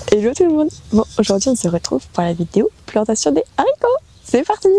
Hello tout le monde. Bon, aujourd'hui on se retrouve pour la vidéo plantation des haricots. C'est parti!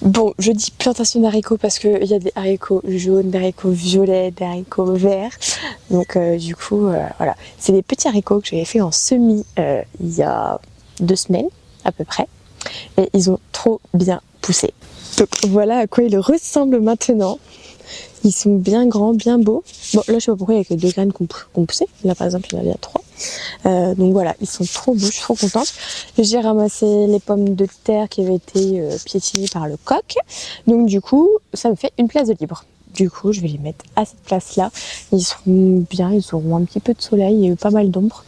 Bon, je dis plantation d'haricots parce qu'il y a des haricots jaunes, des haricots violets, des haricots verts. Donc du coup, voilà. C'est des petits haricots que j'avais fait en semis il y a 2 semaines à peu près. Et ils ont trop bien poussé. Donc voilà à quoi ils ressemblent maintenant. Ils sont bien grands, bien beaux. Bon, là je sais pas pourquoi il y a que 2 graines qui ont poussé. Là par exemple il y en avait 3. Donc voilà, ils sont trop beaux, je suis trop contente. J'ai ramassé les pommes de terre qui avaient été piétinées par le coq. Donc du coup, ça me fait une place de libre. Du coup, je vais les mettre à cette place-là. Ils seront bien, ils auront un petit peu de soleil et pas mal d'ombre.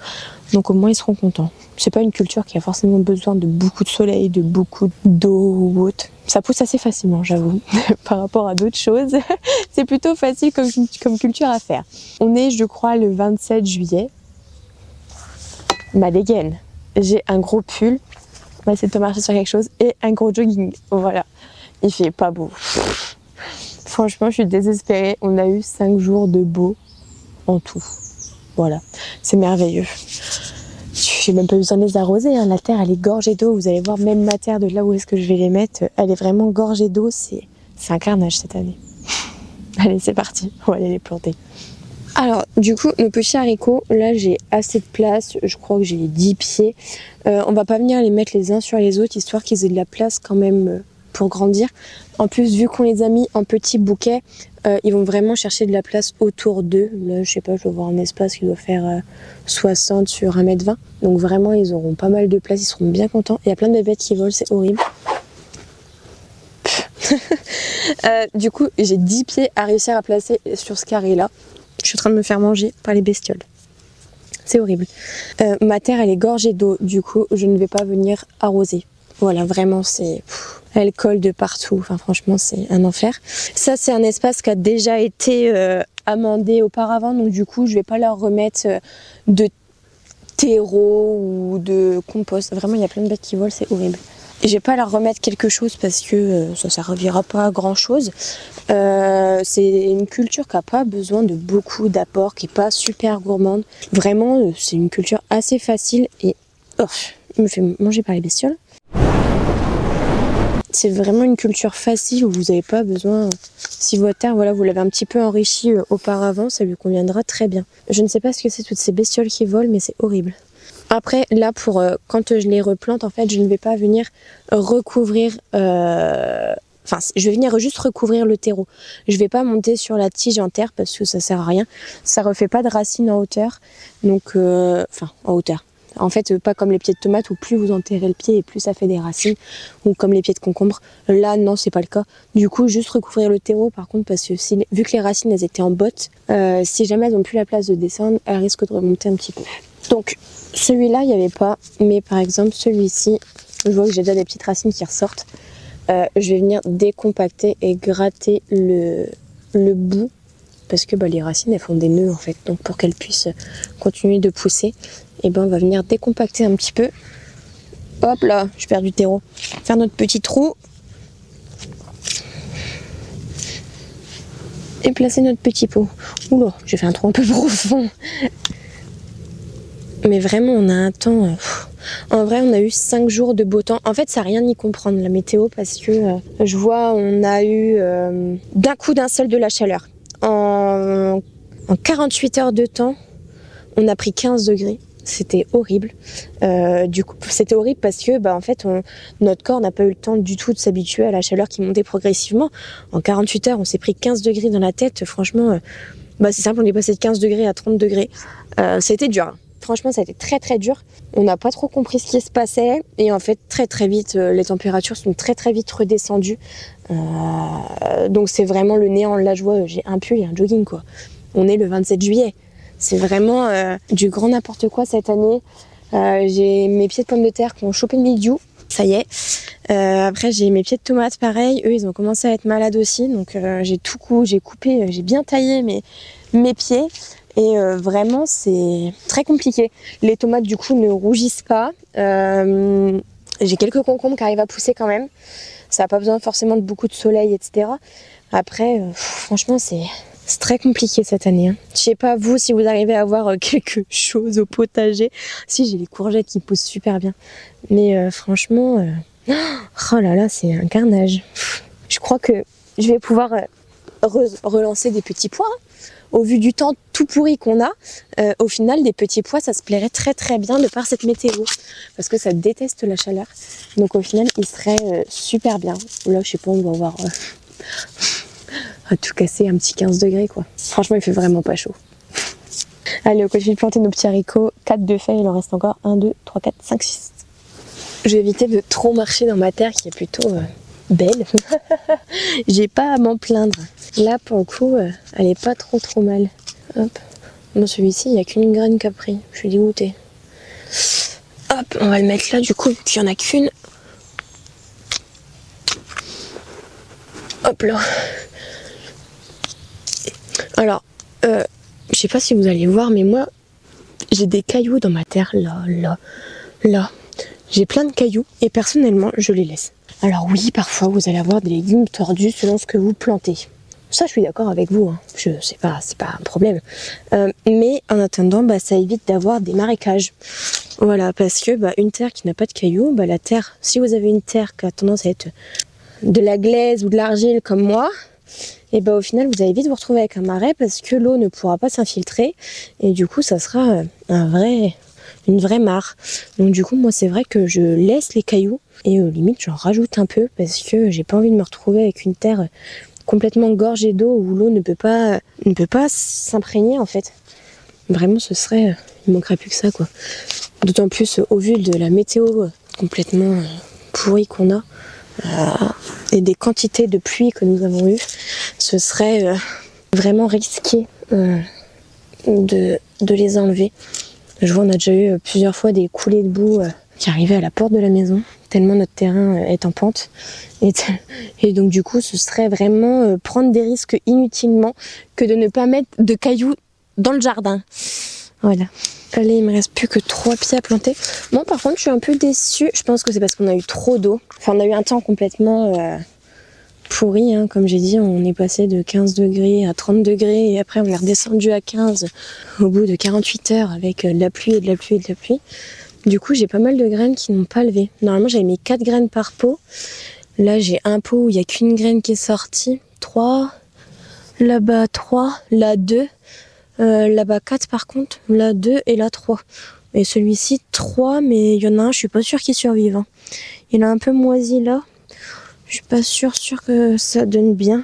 Donc au moins ils seront contents. C'est pas une culture qui a forcément besoin de beaucoup de soleil, de beaucoup d'eau ou autre. Ça pousse assez facilement, j'avoue, par rapport à d'autres choses. C'est plutôt facile comme culture à faire. On est, je crois, le 27 juillet. Ma dégaine. J'ai un gros pull. On va essayer de marcher sur quelque chose. Et un gros jogging. Voilà. Il fait pas beau. Franchement, je suis désespérée. On a eu 5 jours de beau en tout. Voilà. C'est merveilleux. J'ai même pas besoin de les arroser, hein. La terre elle est gorgée d'eau, vous allez voir même ma terre de là où est-ce que je vais les mettre, elle est vraiment gorgée d'eau, c'est un carnage cette année. Allez c'est parti, on va aller les planter. Alors du coup nos petits haricots, là j'ai assez de place, je crois que j'ai 10 pieds. On va pas venir les mettre les uns sur les autres histoire qu'ils aient de la place quand même pour grandir. En plus vu qu'on les a mis en petits bouquets, ils vont vraiment chercher de la place autour d'eux. Là je sais pas, je dois voir un espace qui doit faire 60 sur 1m20. Donc vraiment ils auront pas mal de place, ils seront bien contents. Il y a plein de bébêtes qui volent, c'est horrible. Du coup j'ai 10 pieds à réussir à placer sur ce carré là. Je suis en train de me faire manger par les bestioles. C'est horrible. Ma terre elle est gorgée d'eau, du coup je ne vais pas venir arroser. Voilà, vraiment c'est... Elle colle de partout, enfin franchement c'est un enfer. Ça c'est un espace qui a déjà été amendé auparavant, donc du coup je vais pas leur remettre de terreau ou de compost. Vraiment il y a plein de bêtes qui volent, c'est horrible. Et je vais pas leur remettre quelque chose parce que ça servira pas à grand chose. C'est une culture qui a pas besoin de beaucoup d'apports, qui est pas super gourmande. Vraiment c'est une culture assez facile et il me fait manger par les bestioles. C'est vraiment une culture facile où vous n'avez pas besoin, si votre terre, voilà, vous l'avez un petit peu enrichi auparavant, ça lui conviendra très bien. Je ne sais pas ce que c'est toutes ces bestioles qui volent, mais c'est horrible. Après, là, quand je les replante, en fait, je ne vais pas venir recouvrir, enfin, je vais venir juste recouvrir le terreau. Je vais pas monter sur la tige en terre parce que ça sert à rien. Ça refait pas de racines en hauteur, donc, enfin, en hauteur. En fait, pas comme les pieds de tomates où plus vous enterrez le pied et plus ça fait des racines, ou comme les pieds de concombre. Là, non, c'est pas le cas. Du coup, juste recouvrir le terreau, par contre, parce que vu que les racines elles étaient en botte, si jamais elles n'ont plus la place de descendre, elles risquent de remonter un petit peu. Donc, celui-là, il n'y avait pas, mais par exemple, celui-ci, je vois que j'ai déjà des petites racines qui ressortent. Je vais venir décompacter et gratter le bout, parce que les racines, elles font des nœuds en fait. Donc, pour qu'elles puissent continuer de pousser, et ben on va venir décompacter un petit peu. Hop là, je perds du terreau. Faire notre petit trou. Et placer notre petit pot. Oula, j'ai fait un trou un peu profond. Mais vraiment, on a un temps... En vrai, on a eu 5 jours de beau temps. En fait, ça n'a rien y comprendre, la météo, parce que je vois, on a eu d'un coup d'un seul de la chaleur. En 48 heures de temps, on a pris 15 degrés. C'était horrible. Du coup, c'était horrible parce que, en fait, notre corps n'a pas eu le temps du tout de s'habituer à la chaleur qui montait progressivement. En 48 heures, on s'est pris 15 degrés dans la tête. Franchement, c'est simple, on est passé de 15 degrés à 30 degrés. C'était dur. Franchement, ça a été très très dur. On n'a pas trop compris ce qui se passait. Et en fait, très très vite, les températures sont très très vite redescendues. Donc c'est vraiment le néant. Là, je vois, j'ai un pull et un jogging, quoi. On est le 27 juillet. C'est vraiment du grand n'importe quoi cette année. J'ai mes pieds de pommes de terre qui ont chopé le mildiou. Ça y est. Après j'ai mes pieds de tomates pareil, eux ils ont commencé à être malades aussi, donc j'ai coupé, j'ai bien taillé mes pieds et vraiment c'est très compliqué. Les tomates du coup ne rougissent pas, j'ai quelques concombres qui arrivent à pousser quand même, ça n'a pas besoin forcément de beaucoup de soleil etc. Après franchement c'est très compliqué cette année. Hein. Je sais pas vous si vous arrivez à avoir quelque chose au potager. Si j'ai les courgettes qui poussent super bien. Mais franchement, oh là là, c'est un carnage. Je crois que je vais pouvoir relancer des petits pois. Au vu du temps tout pourri qu'on a, au final des petits pois ça se plairait très très bien de par cette météo. Parce que ça déteste la chaleur. Donc au final il serait super bien. Là je sais pas, on va voir... à tout casser, un petit 15 degrés quoi. Franchement il fait vraiment pas chaud. Allez, on continue de planter nos petits haricots. 4 de feuilles, il en reste encore 1, 2, 3, 4, 5, 6. Je vais éviter de trop marcher dans ma terre qui est plutôt belle. J'ai pas à m'en plaindre. Là pour le coup, elle est pas trop mal. Hop. Bon, celui-ci, il n'y a qu'une graine qui a pris. Je suis dégoûtée. Hop, on va le mettre là du coup, qu'il n'y en a qu'une. Hop là. Alors, je sais pas si vous allez voir, mais moi, j'ai des cailloux dans ma terre, là. J'ai plein de cailloux et personnellement, je les laisse. Alors oui, parfois, vous allez avoir des légumes tordus selon ce que vous plantez. Ça, je suis d'accord avec vous, hein. C'est pas un problème. Mais en attendant, ça évite d'avoir des marécages. Voilà, parce que une terre qui n'a pas de cailloux, la terre, si vous avez une terre qui a tendance à être de la glaise ou de l'argile comme moi, et au final vous allez vite vous retrouver avec un marais parce que l'eau ne pourra pas s'infiltrer et du coup ça sera une vraie mare. Donc du coup moi c'est vrai que je laisse les cailloux et limite j'en rajoute un peu parce que j'ai pas envie de me retrouver avec une terre complètement gorgée d'eau où l'eau ne peut pas s'imprégner en fait. Vraiment ce serait, il manquerait plus que ça quoi. D'autant plus au vu de la météo complètement pourrie qu'on a. Et des quantités de pluie que nous avons eues, ce serait vraiment risqué de les enlever. Je vois, on a déjà eu plusieurs fois des coulées de boue qui arrivaient à la porte de la maison, tellement notre terrain est en pente. Et donc du coup, ce serait vraiment prendre des risques inutilement que de ne pas mettre de cailloux dans le jardin. Voilà. Allez, il me reste plus que 3 pieds à planter. Bon, par contre, je suis un peu déçue. Je pense que c'est parce qu'on a eu trop d'eau. Enfin, on a eu un temps complètement pourri. Hein. Comme j'ai dit, on est passé de 15 degrés à 30 degrés. Et après, on est redescendu à 15 au bout de 48 heures avec de la pluie et de la pluie et de la pluie. Du coup, j'ai pas mal de graines qui n'ont pas levé. Normalement, j'avais mis 4 graines par pot. Là, j'ai un pot où il n'y a qu'une graine qui est sortie. 3. Là-bas, 3. Là, 2. Là-bas 4 par contre, là 2 et là 3. Et celui-ci 3, mais il y en a un, je suis pas sûre qu'il survive. Hein. Il est un peu moisi là. Je suis pas sûre que ça donne bien.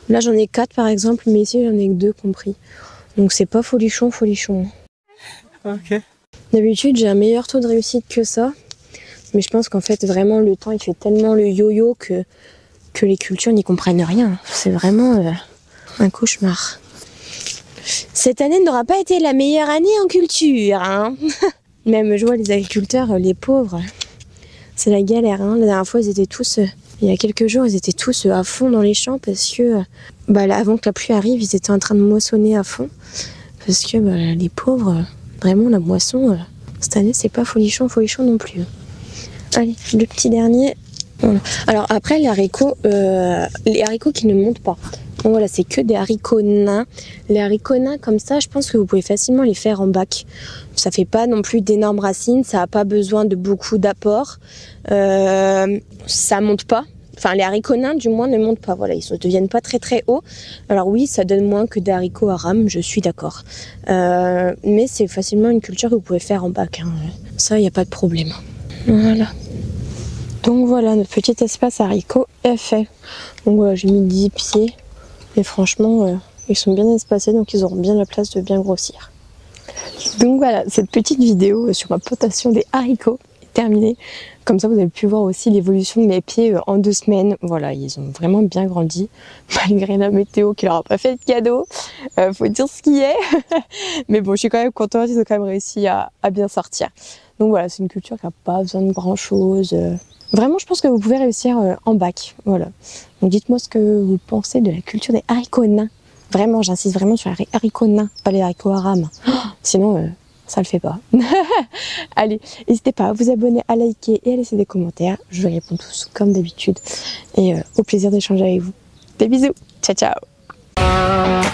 Là j'en ai 4 par exemple, mais ici j'en ai que 2 compris. Donc c'est pas folichon. Ok. D'habitude j'ai un meilleur taux de réussite que ça. Mais je pense qu'en fait vraiment le temps il fait tellement le yo-yo que les cultures n'y comprennent rien. C'est vraiment un cauchemar. Cette année n'aura pas été la meilleure année en culture. Hein. Même je vois les agriculteurs, les pauvres, c'est la galère. Hein. La dernière fois, ils étaient tous, il y a quelques jours, ils étaient tous à fond dans les champs parce que, avant que la pluie arrive, ils étaient en train de moissonner à fond. Parce que les pauvres, vraiment la moisson, cette année, c'est pas folichon non plus. Allez, le petit dernier. Voilà. Alors après, les haricots qui ne montent pas. Donc voilà, c'est que des haricots nains. Les haricots nains comme ça, je pense que vous pouvez facilement les faire en bac. Ça fait pas non plus d'énormes racines, ça n'a pas besoin de beaucoup d'apport. Ça monte pas. Enfin, les haricots nains, du moins, ne montent pas. Voilà, ils ne deviennent pas très hauts. Alors oui, ça donne moins que des haricots à rame, je suis d'accord. Mais c'est facilement une culture que vous pouvez faire en bac. Hein. Ça, il n'y a pas de problème. Voilà. Donc voilà, notre petit espace haricots est fait. Donc voilà, j'ai mis 10 pieds. Et franchement, ils sont bien espacés, donc ils auront bien la place de bien grossir. Donc voilà, cette petite vidéo sur ma plantation des haricots est terminée. Comme ça, vous avez pu voir aussi l'évolution de mes pieds en 2 semaines. Voilà, ils ont vraiment bien grandi, malgré la météo qui leur a pas fait de cadeau. Faut dire ce qui est. Mais bon, je suis quand même contente, ils ont quand même réussi à bien sortir. Donc voilà, c'est une culture qui n'a pas besoin de grand chose. Vraiment, je pense que vous pouvez réussir en bac. Voilà. Donc dites-moi ce que vous pensez de la culture des haricots nains. Vraiment, j'insiste vraiment sur les haricots nains, pas les haricots à rames. Sinon, ça le fait pas. Allez, n'hésitez pas à vous abonner, à liker et à laisser des commentaires. Je réponds tous comme d'habitude. Et au plaisir d'échanger avec vous. Des bisous. Ciao, ciao.